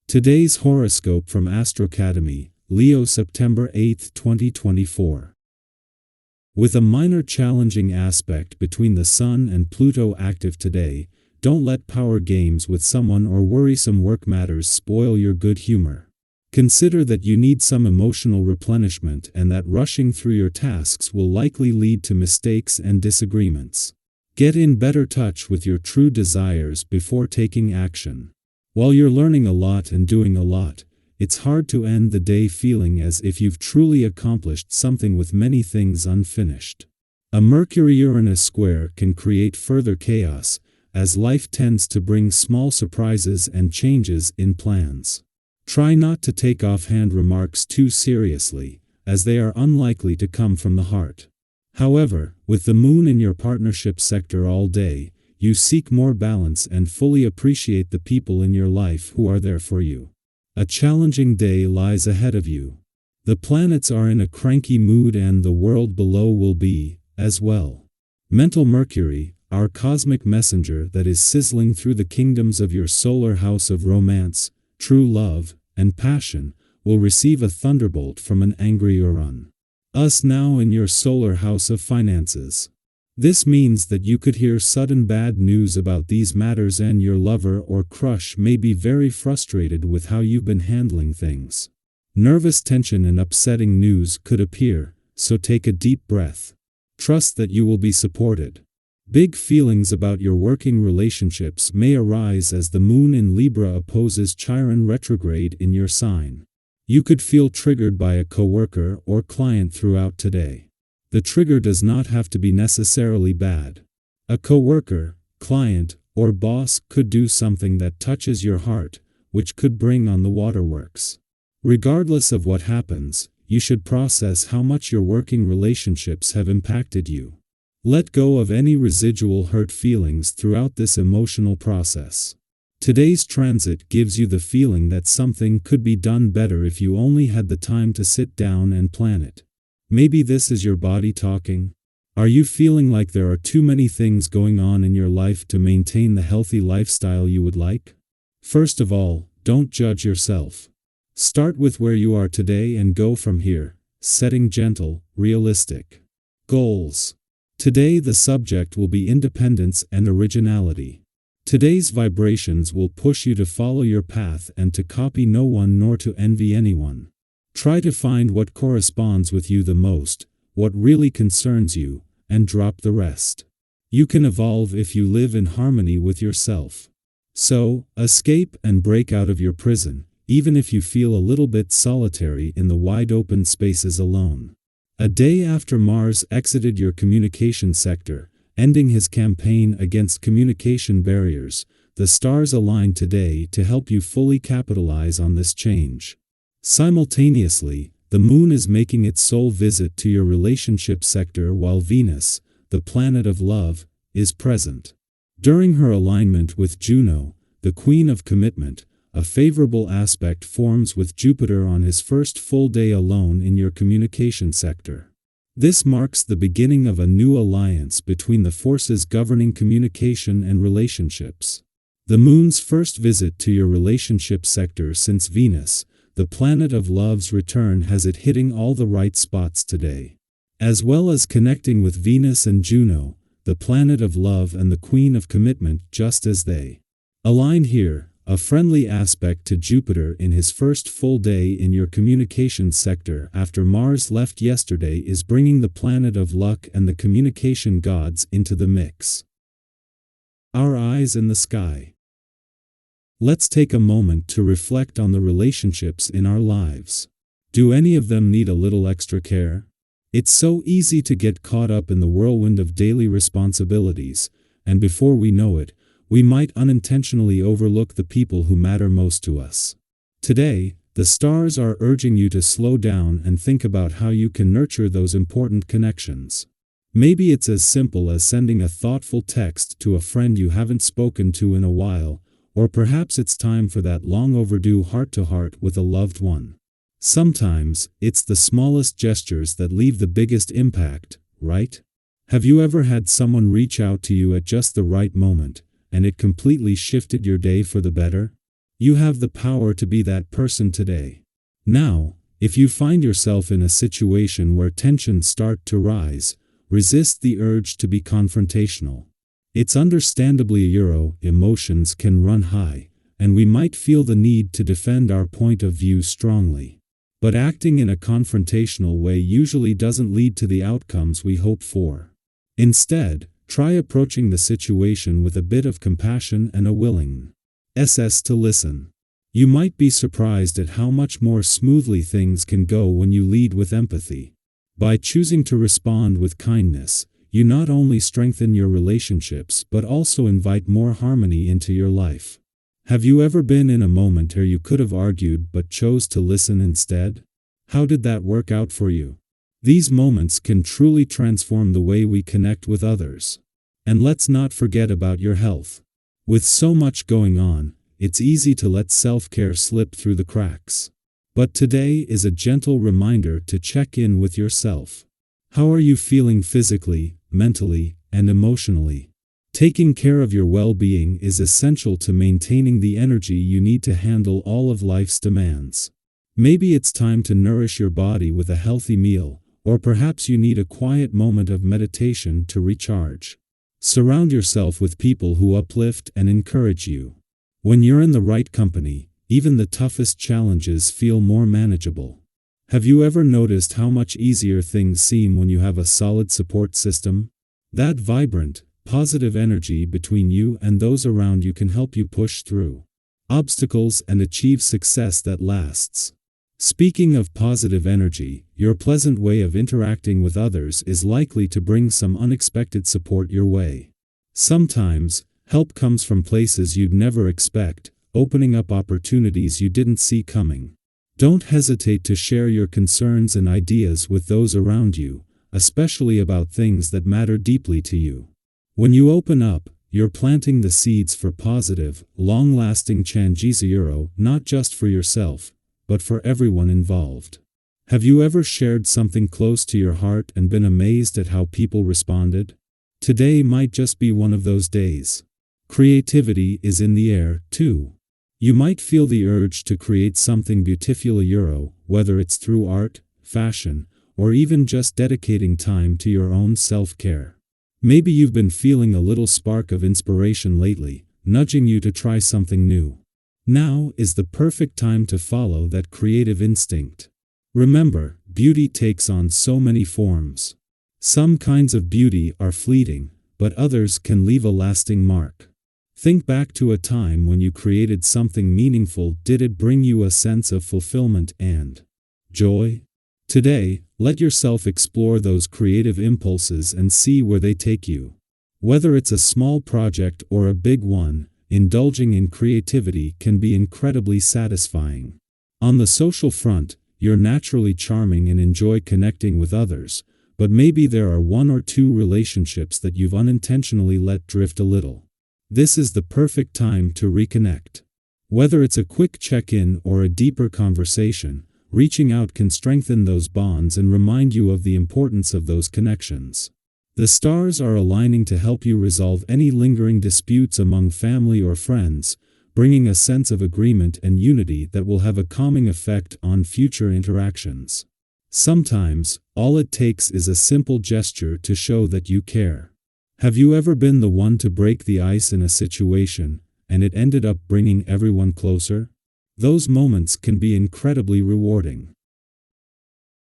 Today's horoscope from AstroCademy, Leo September 8, 2024. With a minor challenging aspect between the Sun and Pluto active today, don't let power games with someone or worrisome work matters spoil your good humor. Consider that you need some emotional replenishment and that rushing through your tasks will likely lead to mistakes and disagreements. Get in better touch with your true desires before taking action. While you're learning a lot and doing a lot, it's hard to end the day feeling as if you've truly accomplished something with many things unfinished. A Mercury-Uranus square can create further chaos, as life tends to bring small surprises and changes in plans. Try not to take offhand remarks too seriously, as they are unlikely to come from the heart. However, with the moon in your partnership sector all day, you seek more balance and fully appreciate the people in your life who are there for you. A challenging day lies ahead of you. The planets are in a cranky mood and the world below will be, as well. Mental Mercury, our cosmic messenger that is sizzling through the kingdoms of your solar house of romance, true love, and passion, will receive a thunderbolt from an angry Uranus. Us now in your solar house of finances. This means that you could hear sudden bad news about these matters and your lover or crush may be very frustrated with how you've been handling things. Nervous tension and upsetting news could appear, so take a deep breath. Trust that you will be supported. Big feelings about your working relationships may arise as the moon in Libra opposes Chiron retrograde in your sign. You could feel triggered by a coworker or client throughout today. The trigger does not have to be necessarily bad. A coworker, client, or boss could do something that touches your heart, which could bring on the waterworks. Regardless of what happens, you should process how much your working relationships have impacted you. Let go of any residual hurt feelings throughout this emotional process. Today's transit gives you the feeling that something could be done better if you only had the time to sit down and plan it. Maybe this is your body talking. Are you feeling like there are too many things going on in your life to maintain the healthy lifestyle you would like? First of all, don't judge yourself. Start with where you are today and go from here, setting gentle, realistic goals. Today the subject will be independence and originality. Today's vibrations will push you to follow your path and to copy no one nor to envy anyone. Try to find what corresponds with you the most, what really concerns you, and drop the rest. You can evolve if you live in harmony with yourself. So, escape and break out of your prison, even if you feel a little bit solitary in the wide open spaces alone. A day after Mars exited your communication sector, ending his campaign against communication barriers, the stars align today to help you fully capitalize on this change. Simultaneously, the moon is making its sole visit to your relationship sector while Venus, the planet of love, is present. During her alignment with Juno, the queen of commitment, a favorable aspect forms with Jupiter on his first full day alone in your communication sector. This marks the beginning of a new alliance between the forces governing communication and relationships. The moon's first visit to your relationship sector since Venus, the planet of love's return, has it hitting all the right spots today. As well as connecting with Venus and Juno, the planet of love and the queen of commitment, just as they align here, a friendly aspect to Jupiter in his first full day in your communication sector after Mars left yesterday is bringing the planet of luck and the communication gods into the mix. Our eyes in the sky. Let's take a moment to reflect on the relationships in our lives. Do any of them need a little extra care? It's so easy to get caught up in the whirlwind of daily responsibilities, and before we know it, we might unintentionally overlook the people who matter most to us. Today, the stars are urging you to slow down and think about how you can nurture those important connections. Maybe it's as simple as sending a thoughtful text to a friend you haven't spoken to in a while, or perhaps it's time for that long overdue heart-to-heart with a loved one. Sometimes, it's the smallest gestures that leave the biggest impact, right? Have you ever had someone reach out to you at just the right moment, and it completely shifted your day for the better? You have the power to be that person today. Now, if you find yourself in a situation where tensions start to rise, resist the urge to be confrontational. It's understandably emotions can run high, and we might feel the need to defend our point of view strongly. But acting in a confrontational way usually doesn't lead to the outcomes we hope for. Instead, try approaching the situation with a bit of compassion and a willingness to listen. You might be surprised at how much more smoothly things can go when you lead with empathy. By choosing to respond with kindness, you not only strengthen your relationships but also invite more harmony into your life. Have you ever been in a moment where you could have argued but chose to listen instead? How did that work out for you? These moments can truly transform the way we connect with others. And let's not forget about your health. With so much going on, it's easy to let self-care slip through the cracks. But today is a gentle reminder to check in with yourself. How are you feeling physically, mentally, and emotionally? Taking care of your well-being is essential to maintaining the energy you need to handle all of life's demands. Maybe it's time to nourish your body with a healthy meal, or perhaps you need a quiet moment of meditation to recharge. Surround yourself with people who uplift and encourage you. When you're in the right company, even the toughest challenges feel more manageable. Have you ever noticed how much easier things seem when you have a solid support system? That vibrant, positive energy between you and those around you can help you push through obstacles and achieve success that lasts. Speaking of positive energy, your pleasant way of interacting with others is likely to bring some unexpected support your way. Sometimes, help comes from places you'd never expect, opening up opportunities you didn't see coming. Don't hesitate to share your concerns and ideas with those around you, especially about things that matter deeply to you. When you open up, you're planting the seeds for positive, long-lasting changes, not just for yourself, but for everyone involved. Have you ever shared something close to your heart and been amazed at how people responded? Today might just be one of those days. Creativity is in the air, too. You might feel the urge to create something beautiful, whether it's through art, fashion, or even just dedicating time to your own self-care. Maybe you've been feeling a little spark of inspiration lately, nudging you to try something new. Now is the perfect time to follow that creative instinct. Remember, beauty takes on so many forms. Some kinds of beauty are fleeting, but others can leave a lasting mark. Think back to a time when you created something meaningful. Did it bring you a sense of fulfillment and joy? Today, let yourself explore those creative impulses and see where they take you. Whether it's a small project or a big one, indulging in creativity can be incredibly satisfying. On the social front, you're naturally charming and enjoy connecting with others, but maybe there are one or two relationships that you've unintentionally let drift a little. This is the perfect time to reconnect. Whether it's a quick check-in or a deeper conversation, reaching out can strengthen those bonds and remind you of the importance of those connections. The stars are aligning to help you resolve any lingering disputes among family or friends, bringing a sense of agreement and unity that will have a calming effect on future interactions. Sometimes, all it takes is a simple gesture to show that you care. Have you ever been the one to break the ice in a situation, and it ended up bringing everyone closer? Those moments can be incredibly rewarding.